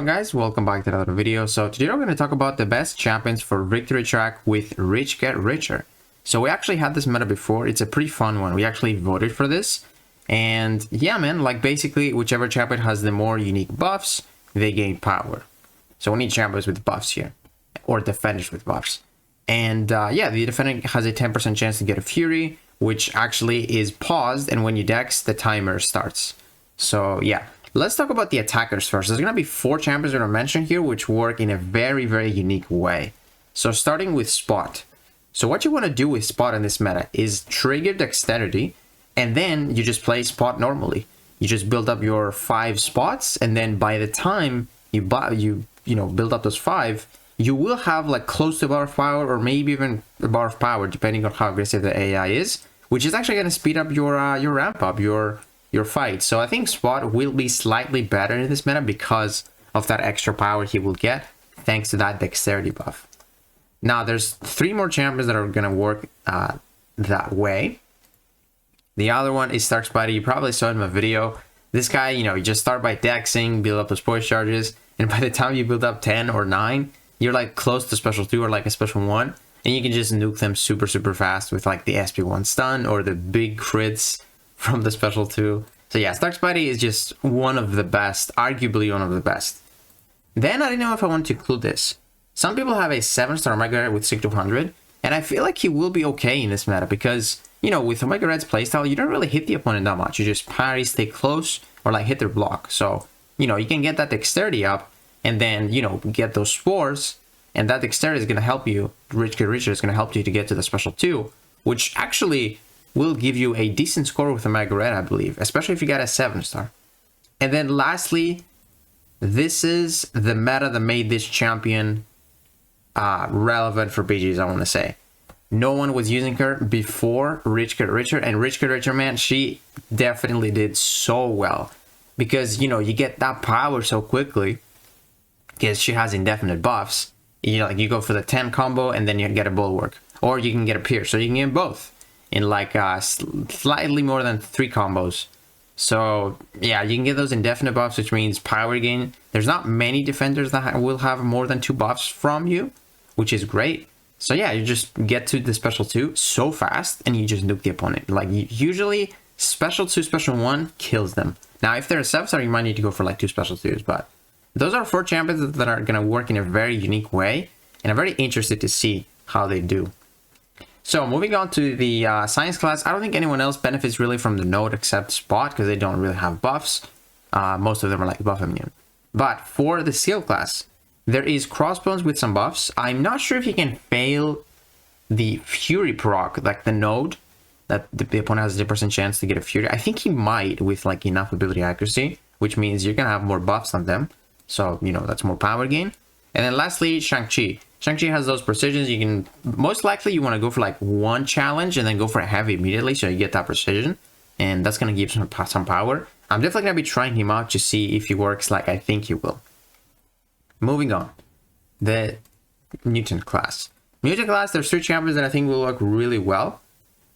on guys, welcome back to another video. So today we're going to talk about the best champions for victory track with Rich Get Richer. So we actually had this meta before. It's a pretty fun one. We actually voted for this, and yeah man, like basically whichever champion has the more unique buffs, they gain power. So we need champions with buffs here, or defenders with buffs. And yeah, the defender has a 10% chance to get a Fury, which actually is paused, and when you dex, the timer starts. So yeah. Let's talk about the attackers first. There's going to be 4 champions that are mentioned here, which work in a very, very unique way. So starting with Spot. So what you want to do with Spot in this meta is trigger Dexterity, and then you just play Spot normally. You just build up your 5 spots, and then by the time you build up those 5, you will have like close to bar of power, or maybe even a bar of power, depending on how aggressive the AI is, which is actually going to speed up your ramp up, your fight. So I think Spot will be slightly better in this meta because of that extra power he will get thanks to that dexterity buff. Now there's 3 more champions that are going to work that way. The other one is Stark Spidey. You probably saw it in my video. This guy, you just start by dexing, build up those poise charges, and by the time you build up 10 or 9, you're like close to special 2 or like a special 1, and you can just nuke them super fast with like the SP1 stun or the big crits from the special 2. So yeah, Stark Spidey is just one of the best, arguably one of the best. Then I don't know if I want to include this. Some people have a 7-star Omega Red with 6200, and I feel like he will be okay in this meta because, with Omega Red's playstyle, you don't really hit the opponent that much. You just parry, stay close, or like hit their block. So, you can get that dexterity up, and then, get those spores, and that dexterity is going to help you. Rich Get Richer is going to help you to get to the special 2, which actually will give you a decent score with Omega Red, I believe, especially if you got a 7-star. And then lastly, this is the meta that made this champion relevant for BGs, I want to say. No one was using her before Rich Get Richer, and Rich Get Richer, man, she definitely did so well. Because, you get that power so quickly, because she has indefinite buffs. You go for the 10 combo, and then you get a Bulwark. Or you can get a Pierce, so you can get both in like slightly more than 3 combos. So yeah, you can get those indefinite buffs, which means power gain. There's not many defenders that will have more than 2 buffs from you, which is great. So yeah, you just get to the special 2 so fast, and you just nuke the opponent. Like usually special 2, special 1 kills them. Now if they're a 7-star, you might need to go for like 2 special 2s, but those are 4 champions that are going to work in a very unique way, and I'm very interested to see how they do. So moving on to the science class, I don't think anyone else benefits really from the node except Spot, because they don't really have buffs. Most of them are like buff immune. But for the skill class, there is Crossbones with some buffs. I'm not sure if you can fail the Fury proc, like the node, that the opponent has a 0% chance to get a Fury. I think he might with like enough ability accuracy, which means you're going to have more buffs on them. So, that's more power gain. And then lastly, Shang-Chi. Shang-Chi has those precisions. You can, most likely you want to go for like 1 challenge and then go for a heavy immediately, so you get that precision, and that's going to give some power. I'm definitely going to be trying him out to see if he works like I think he will. Moving on, the Mutant class. Mutant class, there's 3 champions that I think will work really well.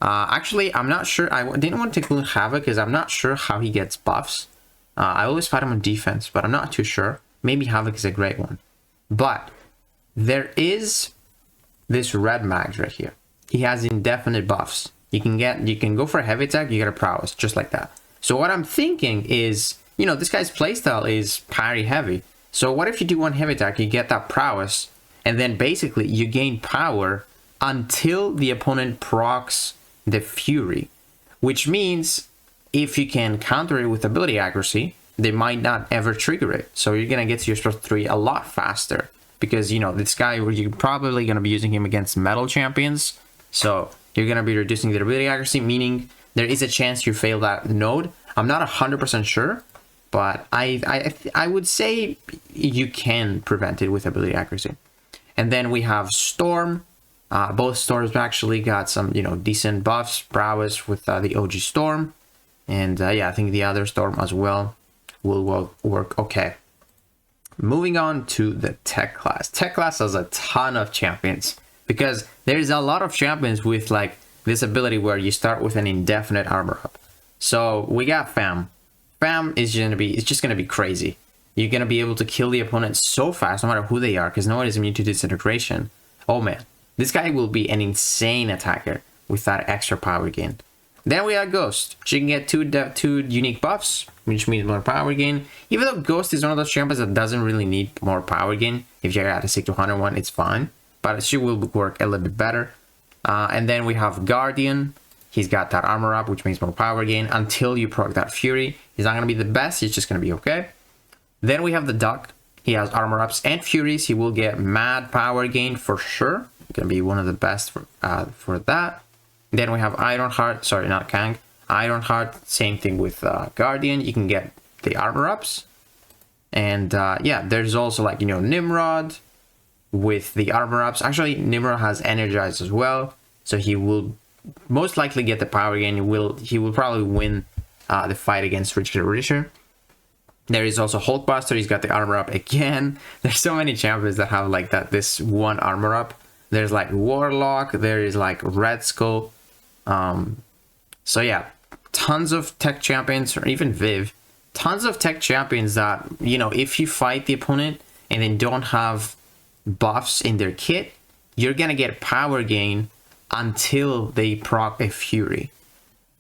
Actually, I'm not sure. I didn't want to include Havoc because I'm not sure how he gets buffs. I always fight him on defense, but I'm not too sure. Maybe Havoc is a great one. But there is this Red Mags right here. He has indefinite buffs. You can go for a heavy attack, you get a prowess, just like that. So what I'm thinking is, this guy's playstyle is parry heavy. So what if you do 1 heavy attack, you get that prowess, and then basically you gain power until the opponent procs the Fury. Which means if you can counter it with ability accuracy, they might not ever trigger it. So you're going to get to your special 3 a lot faster. Because, this guy, you're probably going to be using him against metal champions. So you're going to be reducing their ability accuracy, meaning there is a chance you fail that node. I'm not 100% sure, but I would say you can prevent it with ability accuracy. And then we have Storm. Both Storms actually got some, decent buffs. Prowess with the OG Storm. And yeah, I think the other Storm as well will work okay. Moving on to the tech class. Tech class has a ton of champions because there's a lot of champions with like this ability where you start with an indefinite armor up. So we got Fam. Fam is just gonna be crazy. you're gonna be able to kill the opponent so fast, no matter who they are, because no one is immune to disintegration. Oh man, this guy will be an insane attacker with that extra power gain. Then we have Ghost. She can get two unique buffs, which means more power gain. Even though Ghost is one of those champions that doesn't really need more power gain, if you're at a 6-100 one, it's fine. But she will work a little bit better. And then we have Guardian. He's got that armor up, which means more power gain until you proc that Fury. He's not going to be the best, he's just going to be okay. Then we have the Duck. He has armor ups and Furies. He will get mad power gain for sure. Going to be one of the best for that. Then we have Ironheart, sorry, not Kang. Ironheart, same thing with Guardian. You can get the armor ups. And yeah, there's also like, you know, Nimrod with the armor ups. Actually, Nimrod has Energize as well. So he will most likely get the power gain. He will probably win the fight against Rich Get Richer. There is also Hulkbuster. He's got the armor up again. There's so many champions that have like that, this one armor up. There's like Warlock. There is like Red Skull. So yeah, tons of tech champions, or even Viv, tons of tech champions that, you know, if you fight the opponent and then don't have buffs in their kit, you're gonna get power gain until they proc a Fury,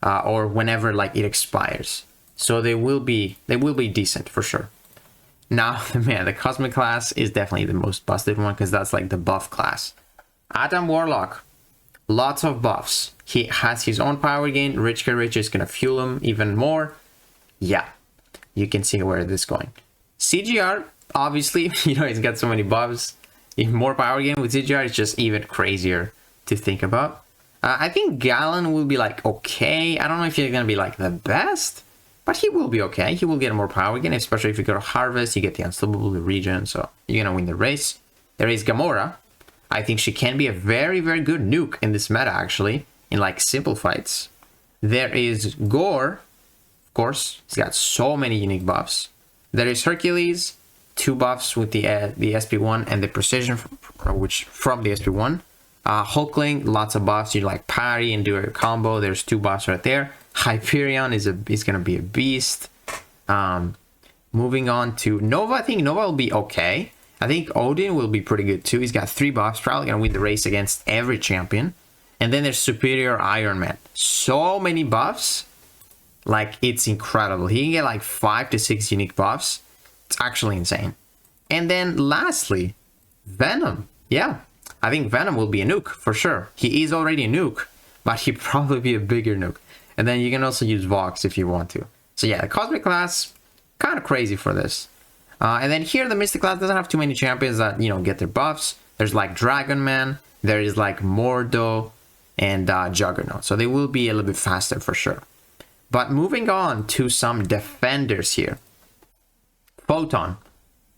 or whenever like it expires. So they will be decent for sure. Now, man, the Cosmic class is definitely the most busted one because that's like the buff class. Adam Warlock, lots of buffs. He has his own power gain. Rich Get Rich is gonna fuel him even more. Yeah, you can see where this is going. CGR, obviously, you know, he's got so many buffs. Even more power gain with CGR, it's just even crazier to think about. I think Gallon will be like okay. I don't know if he's gonna be like the best, but he will be okay. He will get more power gain, especially if you go to Harvest, you get the Unstoppable region, so you're gonna win the race. There is Gamora. I think she can be a very, very good nuke in this meta, actually, in like simple fights. There is Gore, of course. He's got so many unique buffs. There is Hercules, 2 buffs with the SP1 and the precision from the SP1. Hulkling, lots of buffs. You like parry and do a combo. There's 2 buffs right there. Hyperion is gonna be a beast. Moving on to Nova. I think Nova will be okay. I think Odin will be pretty good too. He's got 3 buffs, probably gonna win the race against every champion. And then there's Superior Iron Man. So many buffs, like it's incredible. He can get like 5 to 6 unique buffs. It's actually insane. And then lastly, Venom. Yeah, I think Venom will be a nuke for sure. He is already a nuke, but he'd probably be a bigger nuke. And then you can also use Vox if you want to. So yeah, the Cosmic class, kind of crazy for this. And then here, the Mystic class doesn't have too many champions that, you know, get their buffs. There's like Dragon Man, there is like Mordo, and Juggernaut. So they will be a little bit faster for sure. But moving on to some defenders here. Photon.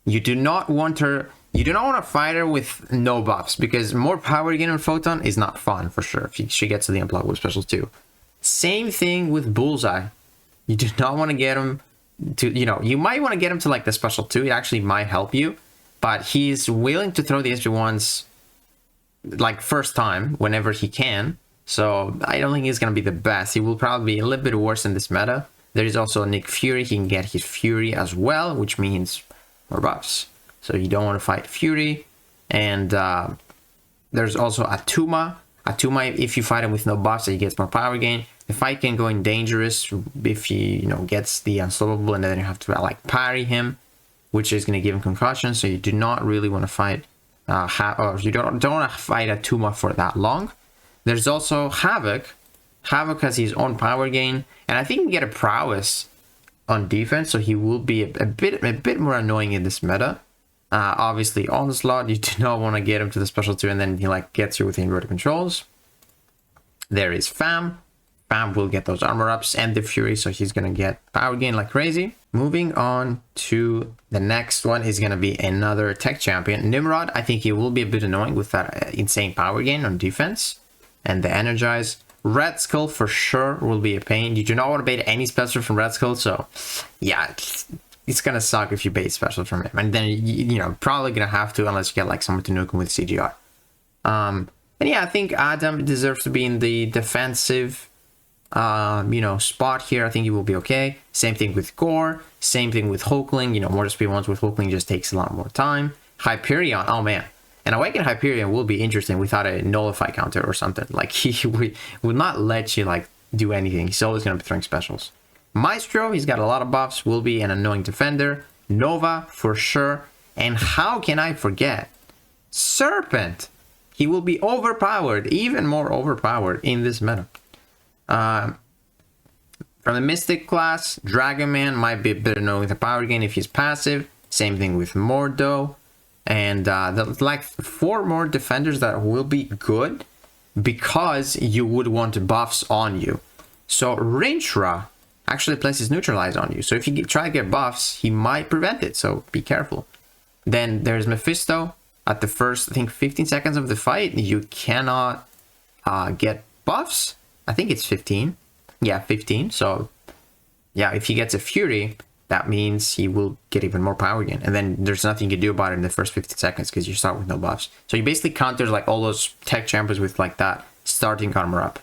You do not want her... You do not want to fight her with no buffs, because more power gain on Photon is not fun for sure if she gets to the unblockable specials too. Same thing with Bullseye. You do not want to get him to, you know, you might want to get him to like the special 2. It actually might help you, but he's willing to throw the SP1s like first time whenever he can. So I don't think he's going to be the best. He will probably be a little bit worse in this meta. There is also Nick Fury. He can get his Fury as well, which means more buffs. So you don't want to fight Fury. And there's also Atuma. Atuma, if you fight him with no buffs, he gets more power gain. The fight can go in dangerous if he, you know, gets the Unstoppable, and then you have to like parry him, which is going to give him concussion. So you do not really want to fight, or you don't want to fight Atuma for that long. There's also Havoc. Havoc has his own power gain, and I think he can get a prowess on defense, so he will be a bit more annoying in this meta. Obviously, Onslaught, you do not want to get him to the special 2, and then he like gets you with inverted controls. There is Fam. Fam will get those armor ups and the Fury, so he's gonna get power gain like crazy. Moving on to the next one is gonna be another tech champion, Nimrod. I think he will be a bit annoying with that insane power gain on defense and the Energize. Red Skull for sure will be a pain. You do not want to bait any special from Red Skull, so yeah, it's gonna suck if you bait special from him, and then you know, probably gonna have to, unless you get like someone to nuke him with CGR. And yeah, I think Adam deserves to be in the defensive you know, spot here, I think he will be okay. Same thing with Gore. Same thing with Hulkling. You know, mortar speed ones with Hulkling just takes a lot more time. Hyperion, oh man. An Awakened Hyperion will be interesting without a Nullify counter or something. Like, he would not let you, like, do anything. He's always going to be throwing specials. Maestro, he's got a lot of buffs, will be an annoying defender. Nova, for sure. And how can I forget? Serpent! He will be overpowered, even more overpowered in this meta. From the Mystic class, Dragon Man might be a bit annoying with the power gain if he's passive. Same thing with Mordo. And there's like 4 more defenders that will be good because you would want buffs on you. So Rintrah actually places Neutralize on you. So if you try to get buffs, he might prevent it. So be careful. Then there's Mephisto. At the first, I think, 15 seconds of the fight, you cannot get buffs. I think it's 15. Yeah, 15. So yeah, if he gets a Fury, that means he will get even more power again. And then there's nothing you can do about it in the first 15 seconds because you start with no buffs. So you basically counters like all those tech champions with like that starting armor up.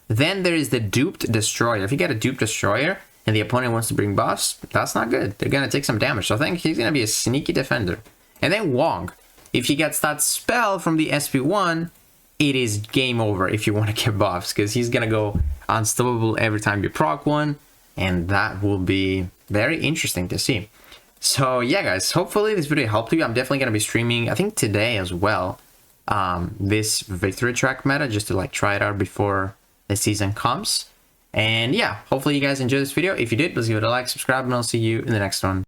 Then there is the Duped Destroyer. If you get a Duped Destroyer and the opponent wants to bring buffs, that's not good. They're going to take some damage. So I think he's going to be a sneaky defender. And then Wong. If he gets that spell from the SP1, it is game over if you want to get buffs, because he's going to go unstoppable every time you proc one, and that will be very interesting to see. So yeah, guys, hopefully this video helped you. I'm definitely going to be streaming, I think today as well, this Victory Track meta, just to like try it out before the season comes. And yeah, hopefully you guys enjoyed this video. If you did, please give it a like, subscribe, and I'll see you in the next one.